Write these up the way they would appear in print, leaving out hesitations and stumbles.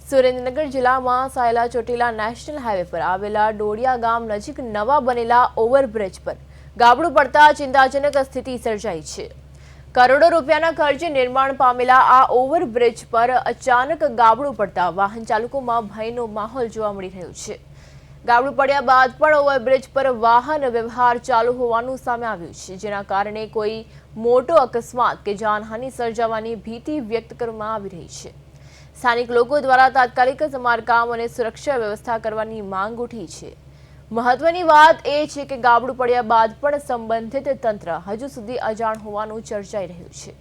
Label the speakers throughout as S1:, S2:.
S1: સુરેન્દ્રનગર જિલ્લામાં Sayla Chotila national highway પર આવેલા ડોડિયા ગામ નજીક નવા બનેલા ઓવરબ્રિજ પર ગાબડું પડતા ચિંતાજનક સ્થિતિ સર્જાઈ છે। કરોડો રૂપિયાના ખર્ચે નિર્માણ પામેલા આ ઓવરબ્રિજ પર અચાનક ગાબડું પડતા વાહન ચાલકોમાં ભયનો માહોલ જોવા મળી રહ્યો છે। ગાબડું પડ્યા બાદ પણ ઓવરબ્રિજ પર વાહન વ્યવહાર ચાલુ હોવાનું સામે આવ્યું છે, જેના કારણે કોઈ મોટો અકસ્માત કે જાનહાનિ સર્જાવાની ભીતિ વ્યક્ત કરવામાં આવી રહી છે। સ્થાનિક લોકો દ્વારા તાત્કાલિક સમારકામ અને સુરક્ષા વ્યવસ્થા કરવાની માંગ ઉઠી છે। મહત્વની વાત એ છે કે ગાબડું પડ્યા બાદ પણ સંબંધિત તંત્ર હજુ સુધી અજાણ હોવાનું ચર્ચાઈ રહ્યું છે।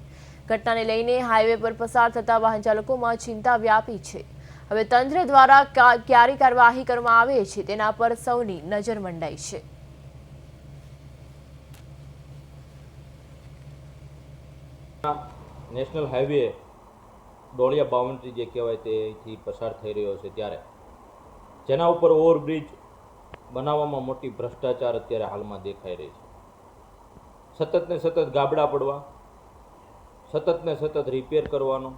S1: ઘટનાને લઈને હાઈવે પર પસાર થતા વાહન ચાલકોમાં ચિંતા વ્યાપી છે। હવે તંત્ર દ્વારા ક્યારે કાર્યવાહી કરવામાં આવે છે તેના પર સૌની નજર મંડાઈ છે।
S2: નેશનલ હાઈવે ડોળિયા બાઉન્ડ્રી જે કહેવાય તેથી પસાર થઈ રહ્યો છે, ત્યારે જેના ઉપર ઓવરબ્રિજ બનાવવામાં મોટી ભ્રષ્ટાચાર અત્યારે હાલમાં દેખાઈ રહી છે। સતત ને સતત ગાબડા પડવા, સતત ને સતત રિપેર કરવાનો,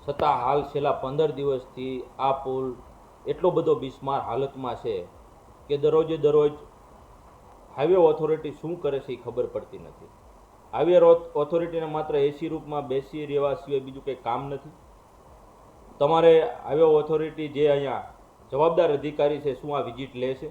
S2: છતાં હાલ છેલ્લા 15 દિવસથી આ પુલ એટલો બધો બિસ્માર હાલતમાં છે કે દરરોજે દરરોજ હાઈવે ઓથોરિટી શું કરે છે એ ખબર પડતી નથી। હાઈવે ઓથોરિટીને માત્ર એસી રૂપમાં બેસી રહેવા સિવાય બીજું કંઈ કામ નથી। તમારે હાઈવે ઓથોરિટી જે અહીંયા જવાબદાર અધિકારી છે, શું આ વિઝિટ લે છે?